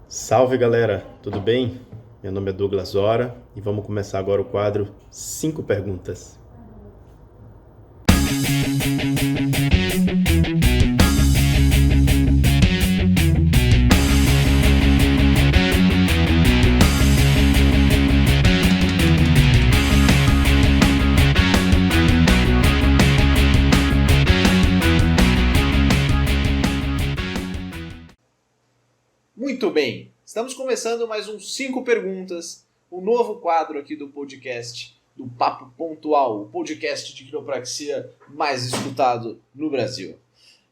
Salve galera, tudo bem? Meu nome é Douglas Ora e vamos começar agora o quadro 5 perguntas. Muito bem, estamos começando mais um 5 perguntas, um novo quadro aqui do podcast do Papo Pontual, o podcast de quiropraxia mais escutado no Brasil.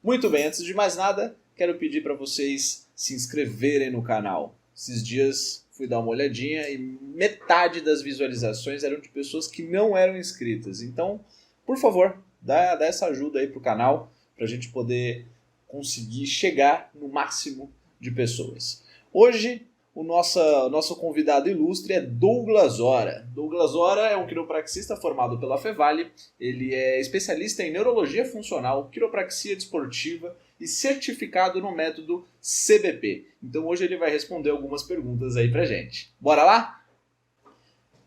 Muito bem, antes de mais nada, quero pedir para vocês se inscreverem no canal. Esses dias fui dar uma olhadinha e metade das visualizações eram de pessoas que não eram inscritas. Então, por favor, dá essa ajuda aí pro canal para a gente poder conseguir chegar no máximo de pessoas. Hoje, o nosso convidado ilustre é Douglas Ora. Douglas Ora é um quiropraxista formado pela Fevale. Ele é especialista em neurologia funcional, quiropraxia desportiva e certificado no método CBP. Então hoje ele vai responder algumas perguntas aí pra gente. Bora lá?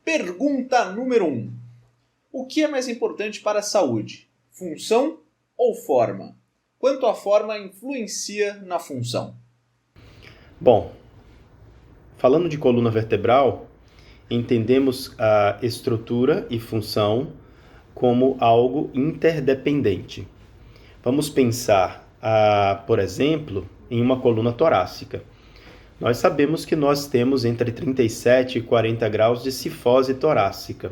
Pergunta número 1. O que é mais importante para a saúde? Função ou forma? Quanto a forma influencia na função? Bom, falando de coluna vertebral, entendemos a estrutura e função como algo interdependente. Vamos pensar, por exemplo, em uma coluna torácica. Nós sabemos que nós temos entre 37 e 40 graus de cifose torácica.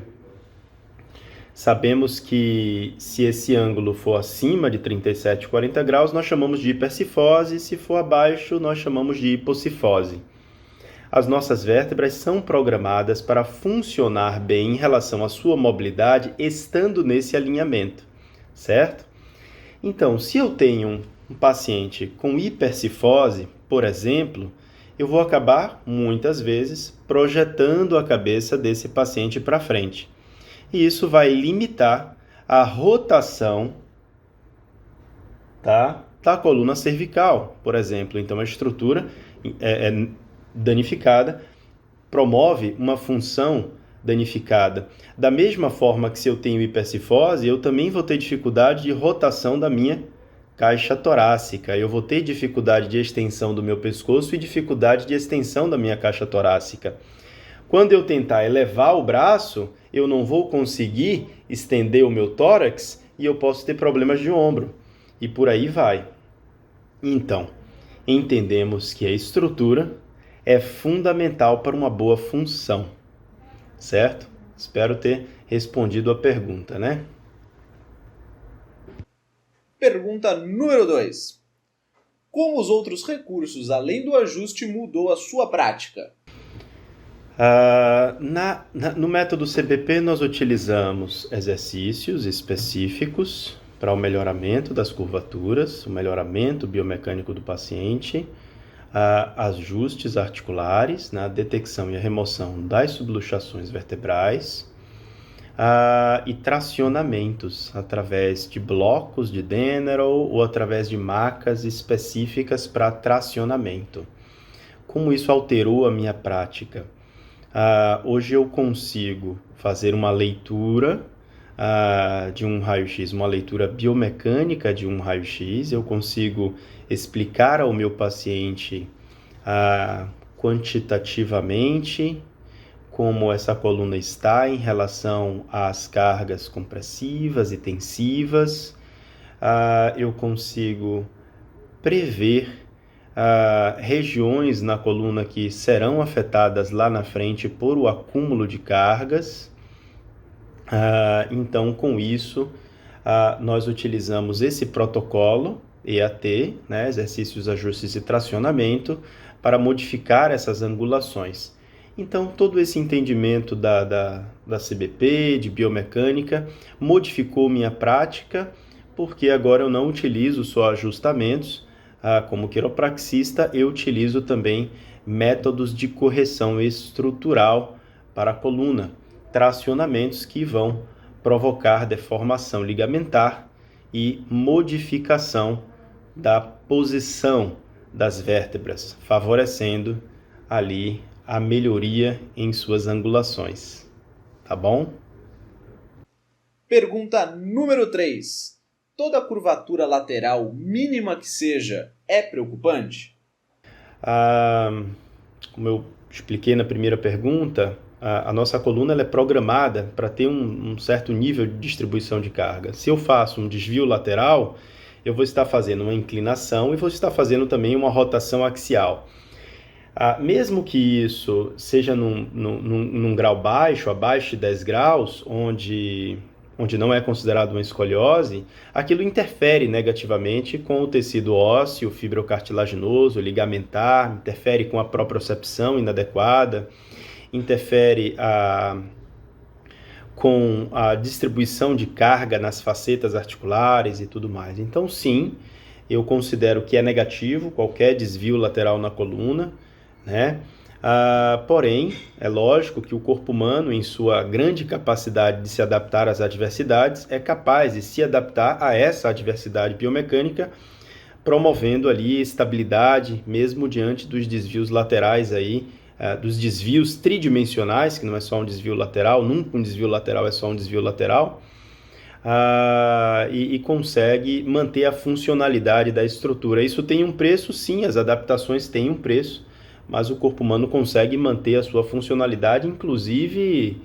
Sabemos que se esse ângulo for acima de 37 e 40 graus, nós chamamos de hipercifose, se for abaixo, nós chamamos de hipocifose. As nossas vértebras são programadas para funcionar bem em relação à sua mobilidade, estando nesse alinhamento, certo? Então, se eu tenho um paciente com hipercifose, por exemplo, eu vou acabar, muitas vezes, projetando a cabeça desse paciente para frente. E isso vai limitar a rotação, da coluna cervical, por exemplo. Então, a estrutura é danificada, promove uma função danificada. Da mesma forma que se eu tenho hipercifose, eu também vou ter dificuldade de rotação da minha caixa torácica. Eu vou ter dificuldade de extensão do meu pescoço e dificuldade de extensão da minha caixa torácica. Quando eu tentar elevar o braço, eu não vou conseguir estender o meu tórax e eu posso ter problemas de ombro. E por aí vai. Então, entendemos que a estrutura é fundamental para uma boa função. Certo? Espero ter respondido a pergunta, né? Pergunta número 2. Como os outros recursos, além do ajuste, mudou a sua prática? No método CBP, nós utilizamos exercícios específicos para o melhoramento das curvaturas, o melhoramento biomecânico do paciente, ajustes articulares, na detecção e a remoção das subluxações vertebrais, e tracionamentos através de blocos de Denerol ou através de macas específicas para tracionamento. Como isso alterou a minha prática? Hoje eu consigo fazer uma leitura de um raio-x, uma leitura biomecânica de um raio-x. Eu consigo explicar ao meu paciente quantitativamente como essa coluna está em relação às cargas compressivas e tensivas. Eu consigo prever regiões na coluna que serão afetadas lá na frente por o acúmulo de cargas. Então, com isso, nós utilizamos esse protocolo EAT, né, exercícios, ajustes e tracionamento, para modificar essas angulações. Então, todo esse entendimento da CBP, de biomecânica, modificou minha prática, porque agora eu não utilizo só ajustamentos. Como quiropraxista, eu utilizo também métodos de correção estrutural para a coluna, tracionamentos que vão provocar deformação ligamentar e modificação da posição das vértebras, favorecendo ali a melhoria em suas angulações. Tá bom? Pergunta número 3. Toda curvatura lateral, mínima que seja, é preocupante? Como eu expliquei na primeira pergunta, a nossa coluna ela é programada para ter um certo nível de distribuição de carga. Se eu faço um desvio lateral, eu vou estar fazendo uma inclinação e vou estar fazendo também uma rotação axial. Mesmo que isso seja num grau baixo, abaixo de 10 graus, onde não é considerado uma escoliose, aquilo interfere negativamente com o tecido ósseo, fibrocartilaginoso, ligamentar, interfere com a propriocepção inadequada, interfere com a distribuição de carga nas facetas articulares e tudo mais. Então, sim, eu considero que é negativo qualquer desvio lateral na coluna, né? Porém, é lógico que o corpo humano, em sua grande capacidade de se adaptar às adversidades, é capaz de se adaptar a essa adversidade biomecânica, promovendo ali estabilidade, mesmo diante dos desvios laterais aí, dos desvios tridimensionais, que não é só um desvio lateral, nunca um desvio lateral é só um desvio lateral, e consegue manter a funcionalidade da estrutura. Isso tem um preço, sim, as adaptações têm um preço, mas o corpo humano consegue manter a sua funcionalidade, inclusive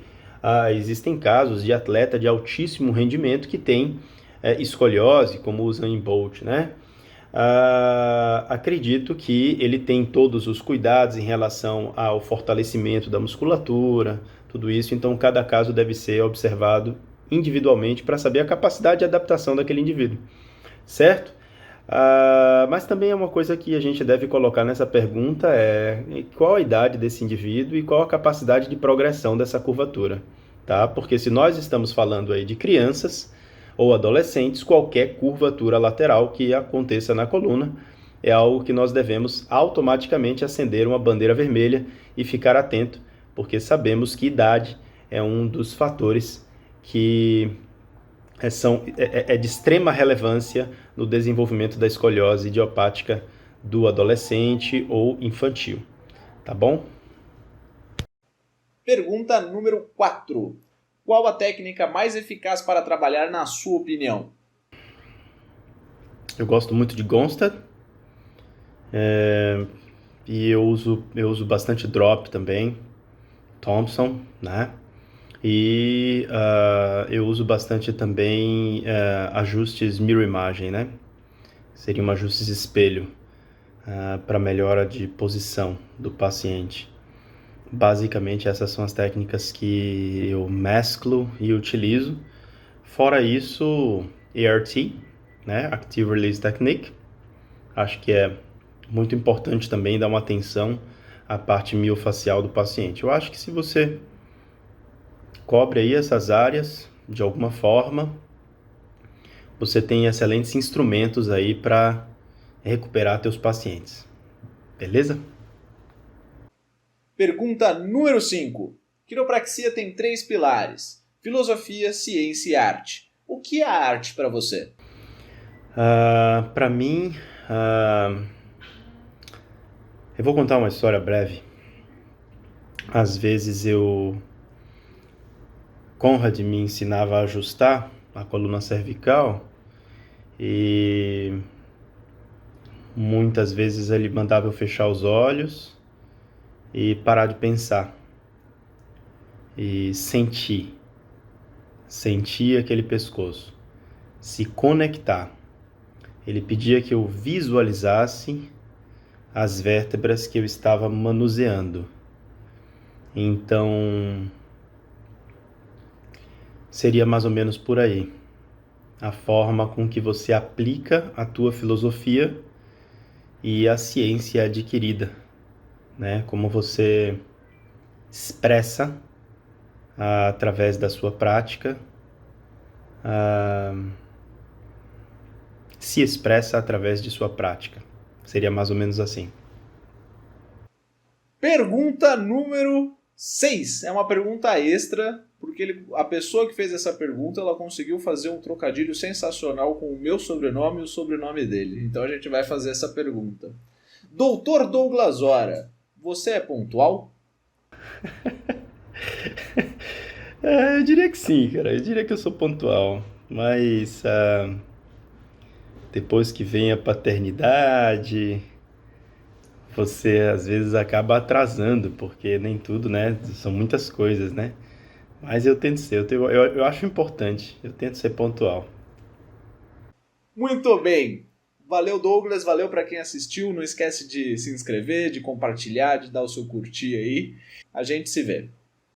existem casos de atleta de altíssimo rendimento que tem escoliose, como o Usain Bolt, né? Acredito que ele tem todos os cuidados em relação ao fortalecimento da musculatura, tudo isso, então cada caso deve ser observado individualmente para saber a capacidade de adaptação daquele indivíduo, certo? Mas também é uma coisa que a gente deve colocar nessa pergunta qual a idade desse indivíduo e qual a capacidade de progressão dessa curvatura, tá? Porque se nós estamos falando aí de crianças ou adolescentes, qualquer curvatura lateral que aconteça na coluna é algo que nós devemos automaticamente acender uma bandeira vermelha e ficar atento, porque sabemos que idade é um dos fatores que é de extrema relevância no desenvolvimento da escoliose idiopática do adolescente ou infantil. Tá bom? Pergunta número 4. Qual a técnica mais eficaz para trabalhar, na sua opinião? Eu gosto muito de Gonstead. E eu uso bastante drop também. Thompson, né? E eu uso bastante também ajustes mirror imagem, né? Seriam ajustes espelho para melhora de posição do paciente. Basicamente, essas são as técnicas que eu mesclo e utilizo. Fora isso, ART, né? Active Release Technique. Acho que é muito importante também dar uma atenção à parte miofacial do paciente. Eu acho que se você cobre aí essas áreas de alguma forma, você tem excelentes instrumentos aí para recuperar teus pacientes. Beleza? Pergunta número 5. Quiropraxia tem 3 pilares: filosofia, ciência e arte. O que é a arte para você? Para mim, eu vou contar uma história breve. Às vezes Conrad me ensinava a ajustar a coluna cervical e muitas vezes ele mandava eu fechar os olhos e parar de pensar e sentir aquele pescoço, se conectar. Ele pedia que eu visualizasse as vértebras que eu estava manuseando. Então, seria mais ou menos por aí a forma com que você aplica a tua filosofia e a ciência adquirida, né? Como você expressa através da sua prática, se expressa através de sua prática. Seria mais ou menos assim. Pergunta número 6. É uma pergunta extra, porque a pessoa que fez essa pergunta, ela conseguiu fazer um trocadilho sensacional com o meu sobrenome e o sobrenome dele. Então a gente vai fazer essa pergunta. Doutor Douglas Ora, você é pontual? Eu diria que sim, cara. Eu diria que eu sou pontual. Mas depois que vem a paternidade, você às vezes acaba atrasando, porque nem tudo, né? São muitas coisas, né? Mas eu tento ser, eu acho importante, eu tento ser pontual. Muito bem! Valeu, Douglas, valeu para quem assistiu. Não esquece de se inscrever, de compartilhar, de dar o seu curtir aí. A gente se vê.